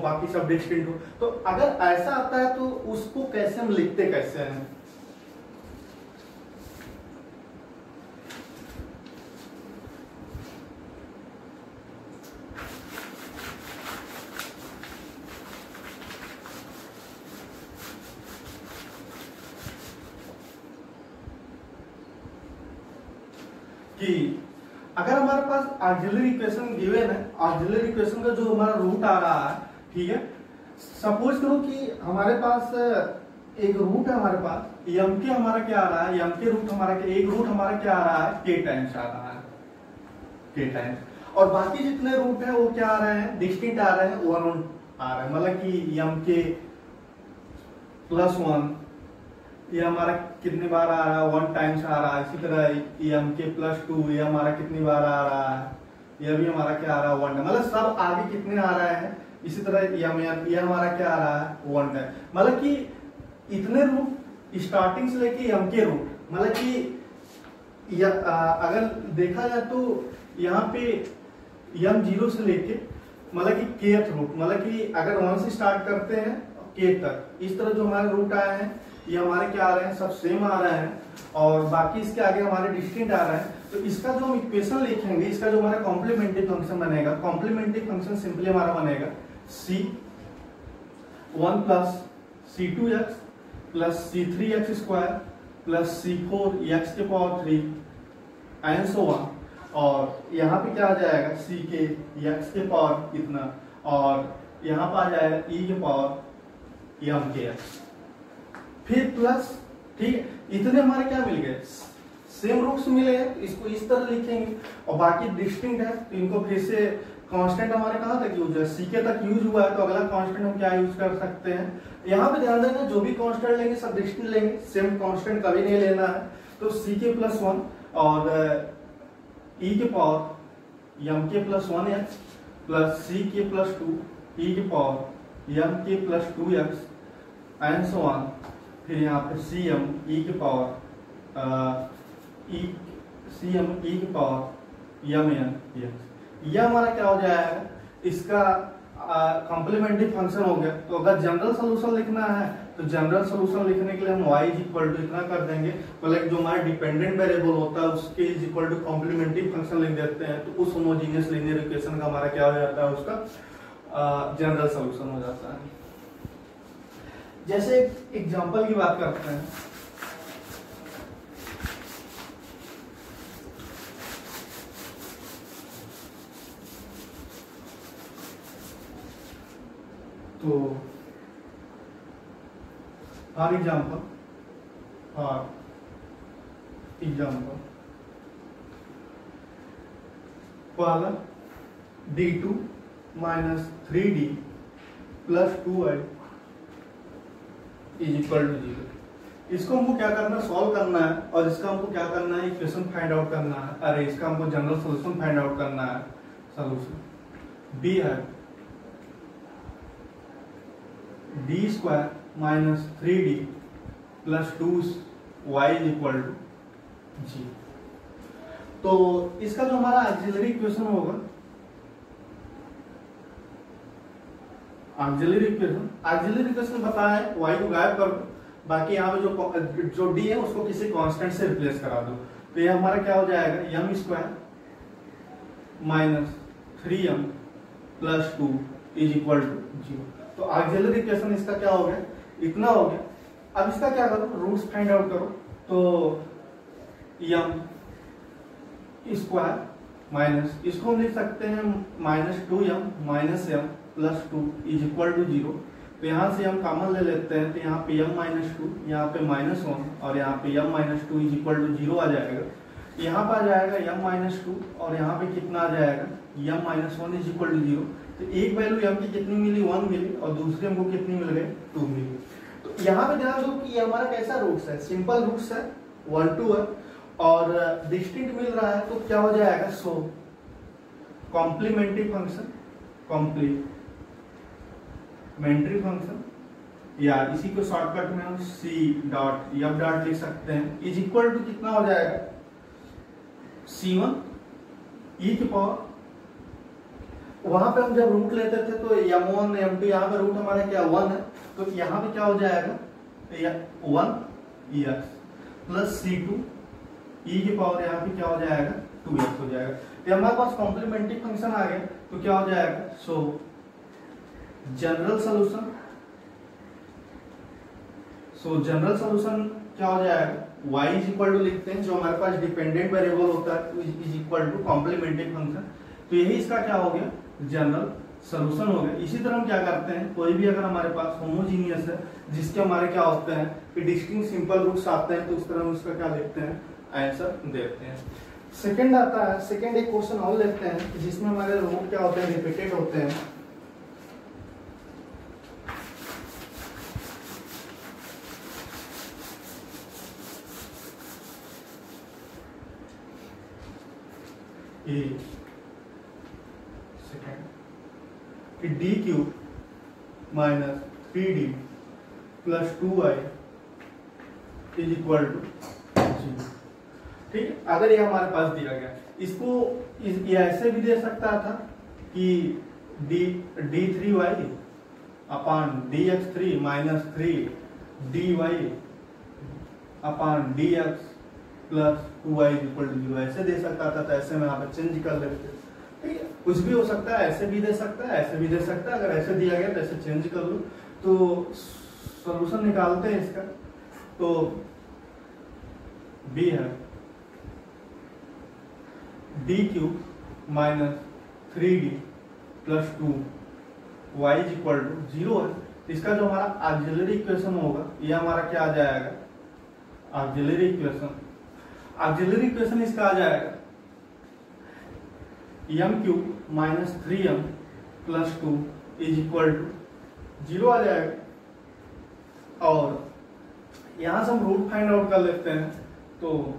बाकी सब डिस्टिंक्ट हो। तो अगर ऐसा आता है तो उसको कैसे हम लिखते कैसे हैं? कि अगर हमारे पास ऑक्सिलरी इक्वेशन गिवन है, ऑक्सिलरी इक्वेशन का जो हमारा रूट आ रहा है, ठीक है, सपोज करो कि हमारे पास एक रूट है, हमारे पास यम के हमारा क्या आ रहा है, यम के रूट हमारा एक रूट हमारा क्या आ रहा है, के टाइम्स आ रहा है, के टाइम्स, और बाकी जितने रूट है वो क्या आ रहे हैं, डिस्टिंक्ट आ रहे हैं, 1 आ रहे हैं, मतलब कि यम के +1 ये हमारा कितनी बार आ रहा है, 1 टाइम्स आ रहा है। इसी तरह एम के +2 ये हमारा कितनी बार आ रहा है, ये भी हमारा क्या आ रहा है, 1 टाइम, मतलब सब आगे कितने आ रहा है। इसी तरह ये हमारा क्या आ रहा है, 1 टाइम, मतलब कि इतने रूट स्टार्टिंग से लेके एम के रूट, मतलब कि अगर देखा जाए तो यहाँ पे एम 0 से लेके मतलब कि केथ रूट, मतलब कि अगर 1 से स्टार्ट करते हैं के तक, इस तरह जो हमारे रूट आए हैं ये हमारे क्या आ रहे हैं, सब सेम आ रहे हैं, और बाकी इसके आगे हमारे डिस्टिंक्ट आ रहे हैं। तो इसका जो हम इक्वेशन लिखेंगे, इसका जो हमारा कॉम्प्लीमेंट्री फंक्शन बनेगा, कॉम्प्लीमेंट्री फंक्शन सिंपली हमारा बनेगा C1 + C2x + C3x² + C4x⁴ and so on, और यहाँ पे क्या आ जाएगा, C के x⁴ इतना, और यहाँ पर आ जाएगा e⁻m⁴, फिर प्लस, ठीक है, इतने हमारे क्या मिल गए, सेम रूट्स मिले हैं, तो इसको इस तरह लिखेंगे, और बाकी डिस्टिंक्ट है तो इनको फिर से कांस्टेंट हमारे कहाँ तक यूज है, सी के तक यूज हुआ है, तो अगला कांस्टेंट हम क्या यूज कर सकते हैं। यहाँ पे ध्यान देना, जो भी कांस्टेंट लेंगे सब डिस्टिंक्ट लेंगे, सेम कांस्टेंट कभी नहीं लेना है। तो सी के +1 और e⁻m⁴ + सी के +2 e⁻m⁴ एंड सो ऑन, फिर यहाँ पे CM e⁻mn, यह हमारा क्या हो जाएगा, इसका कॉम्प्लीमेंट्री फंक्शन हो गया। तो अगर जनरल सोल्यूशन लिखना है तो जनरल सोल्यूशन लिखने के लिए हम y इतना कर देंगे, मतलब जो हमारा डिपेंडेंट वेरिएबल होता है उसके कॉम्प्लीमेंट्री फंक्शन लिख देते हैं, तो उस होमोजेनियस लीनियर इक्वेशन का हमारा क्या हो जाता है, उसका जनरल सोल्यूशन हो जाता है। जैसे एक एग्जांपल की बात करते हैं, तो फॉर एग्जांपल पहला d2 - 3d + 2y = 0, इसको हमको क्या करना है, सॉल्व करना है, और इसका हमको क्या करना है, इक्वेशन फाइंड आउट करना है, अरे इसका हमको जनरल सॉल्यूशन फाइंड आउट करना है। सॉल्यूशन b है d² - 3d + 2y = 0। तो इसका जो हमारा ऑक्सिलरी इक्वेशन होगा, ऑक्सिलरी इक्वेशन बताया है, y को गायब कर दो, बाकी यहाँ पे जो d है उसको किसी कांस्टेंट से रिप्लेस करा दो, तो ये हमारा क्या हो जाएगा, m² - 3m + 2 = 0। तो ऑक्सिलरी इक्वेशन इसका क्या हो गया, इतना हो गया। अब इसका क्या करो, रूट्स फाइंड आउट करो, तो m² इसको हम लिख सकते हैं -2m - m + 2 = 0। तो यहाँ से हम कॉमन ले लेते हैं, तो यहाँ पे m-2, यहाँ पे -1, और यहाँ पे m-2 = 0 आ जाएगा। यहाँ पर आ जाएगा m-2, और यहाँ पे कितना आ जाएगा, m-1 = 0। तो एक वैल्यू m की कितनी मिली, 1 मिली, और दूसरी हमको कितनी मिल गई, 2 मिली। तो यहाँ पे ध्यान दो कि ये हमारा कैसा रूट्स है, सिंपल रूट्स है, 1 2 है, और डिस्टिंक्ट मिल रहा है, तो क्या हो जाएगा, सो कॉम्प्लीमेंट्री फंक्शन, या इसी को शॉर्टकट में हम C.F. लिख सकते हैं, = कितना हो जाएगा, C1 e⁻m⁴ वहां पे हम जब रूट लेते थे तो m1 m2 यहाँ पे रूट हमारा क्या 1 है, तो यहाँ पे क्या हो जाएगा 1 एक्स प्लस c2 e की पावर यहाँ पे क्या हो जाएगा 2x हो जाएगा। तो हमारे पास कॉम्प्लीमेंट्री फंक्शन आ गया, तो क्या हो जाएगा, सो जनरल सोल्यूशन क्या हो जाएगा, y इज इक्वल टू लिखते हैं, जो हमारे पास डिपेंडेंट वेरिएबल होता है is equal to complementary function, तो यही इसका क्या हो गया जनरल सोल्यूशन हो गया। इसी तरह हम क्या करते हैं, कोई भी अगर हमारे पास होमोजीनियस है जिसके हमारे क्या होते हैं कि डिस्टिंक्ट सिंपल रूट्स आते हैं, तो उस तरह हम उसका क्या देखते हैं, आंसर देते हैं। सेकंड आता है, सेकंड एक क्वेश्चन और लेते हैं जिसमें हमारे रूट क्या होते हैं, रिपीटेड होते हैं। Second D cube minus 3d plus 2y is equal to 0। ठीक है, अगर ये हमारे पास दिया गया, इसको ये ऐसे भी दे सकता था कि d3y upon dx3 minus 3dy upon dx plus 2y equal to 0 ऐसे दे सकता था, तो ऐसे में यहाँ पे चेंज कर लेते हैं। ठीक है, कुछ भी हो सकता है, ऐसे भी दे सकता है, ऐसे भी दे सकता है, अगर ऐसे दिया गया तो ऐसे चेंज कर लो। तो सॉल्यूशन निकालते हैं इसका, तो b है d cube minus 3d plus 2y is equal to 0 है। इसका जो हमारा ऑक्सिलरी इक्वेशन होगा, ये हमारा क्या आ जाएगा, ऑक्सिलरी इक्वेशन। ऑक्सिलरी इक्वेशन इसका आ जाएगा m cube minus 3m plus 2 is equal to 0 आ जाएगा। और यहां से हम रूट फाइंड आउट कर लेते हैं, तो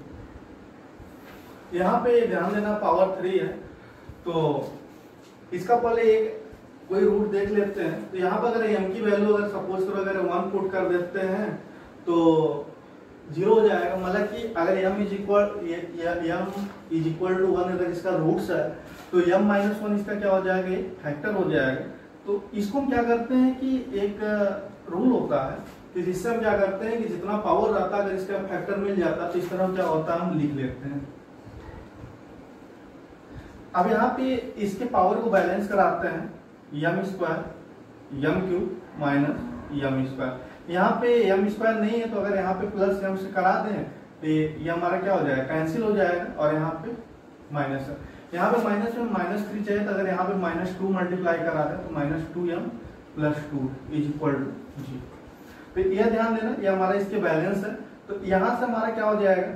यहाँ पे ध्यान देना पावर 3 है, तो इसका पहले एक कोई रूट देख लेते हैं। तो यहाँ पर अगर m की वैल्यू अगर सपोज करो अगर 1 पुट कर देते हैं तो 0 हो जाएगा, मतलब कि अगर m इज इक्वल टू 1 अगर इसका रूट्स है तो m माइनस 1 इसका क्या हो जाएगा, फैक्टर हो जाएगा। तो इसको हम क्या करते हैं कि एक रूल होता है कि जिससे हम क्या करते हैं कि जितना पावर रहता है अगर इसका फैक्टर मिल जाता है तो इस तरह क्या होता है, हम लिख लेते हैं। अब यहाँ पे इसके पावर को बैलेंस कराते हैं, m square m cube minus m square. यहाँ पे m स्क्वायर नहीं है, तो अगर यहाँ पे प्लस m से करा दें तो ये हमारा क्या हो जाएगा, कैंसिल हो जाएगा, और यहाँ पे माइनस है। यहाँ पे माइनस में माइनस 3 चाहिए, तो अगर यहाँ पे माइनस 2 मल्टीप्लाई करा दें तो minus 2m plus 2 is equal to 0। तो यह ध्यान देना, ये हमारा इसके बैलेंस है। तो यहाँ से हमारा क्या हो जाएगा,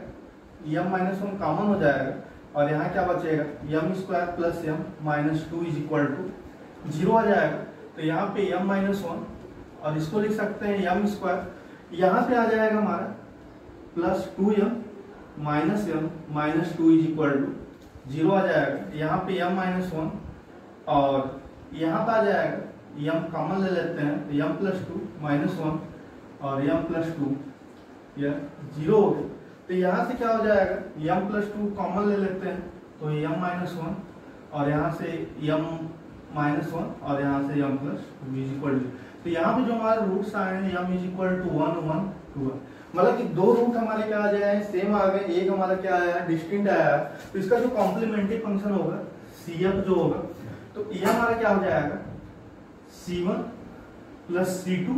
m माइनस 1 कॉमन हो जाएगा, और यहाँ क्या बचेगा, m square plus m minus 2 is equal to 0 आ जाएगा। तो यहाँ पे m माइनस 1 और इसको लिख सकते हैं m स्क्वायर, यहाँ पे आ जाएगा हमारा plus 2m minus m minus 2 is equal to 0 आ जाएगा। यहाँ पे m माइनस 1 और यहाँ पे आ जाएगा m कॉमन ले लेते हैं, तो m प्लस 2 माइनस 1 और m प्लस 2 यह 0 हो गया। तो यहाँ से क्या हो जाएगा, m प्लस 2 कॉमन ले लेते हैं, तो m माइनस 1 और यहाँ से m माइनस 1 और यहाँ से m plus 2 is equal to. तो यहाँ पे जो हमारे रूट्स आए हैं m इज इक्वल टू 1 1 2 1, मतलब कि दो रूट हमारे क्या आ जाए, सेम आ गए, एक हमारा क्या आया, डिस्टिंक्ट आया है। तो इसका जो कॉम्प्लीमेंट्री फंक्शन होगा CF जो होगा, तो ये हमारा क्या हो जाएगा, C1 प्लस C2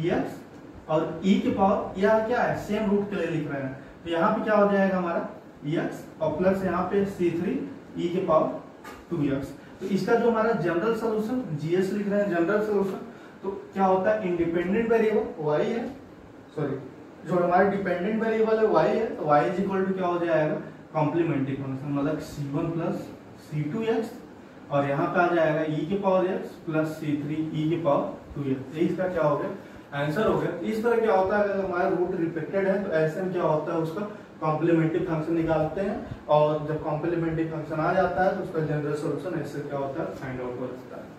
EX और E के पावर, यह क्या है, सेम रूट के लिए लिख रहे हैं, तो यहाँ पे क्या हो जाएगा हमारा EX और प्लस यहाँ पे C3 E के पावर 2x। तो इसका जो हमारा जनरल सोल्यूशन GS लिख रहे हैं, जनरल सोल्यूशन, तो क्या होता है, इंडिपेंडेंट वेरिएबल y है, सॉरी जो हमारा डिपेंडेंट वेरिएबल है y है, तो y इज इक्वल टू क्या हो जाएगा, कॉम्प्लीमेंट्री फंक्शन, मतलब C1 प्लस C2x और यहाँ पे आ जाएगा e के power x plus C3 e के पावर 2x। इसका क्या हो गया, आंसर हो गया। इस तरह क्या होता है, अगर हमारा रूट रिपीटेड है तो ऐसे में क्या होता है, उसका कॉम्प्लीमेंट्री फंक्शन निकालते हैं, और जब कॉम्प्लीमेंट्री फंक्शन आ जाता है तो उसका जनरल सॉल्यूशन ऐसे क्या होता है, फाइंड आउट हो जाता है।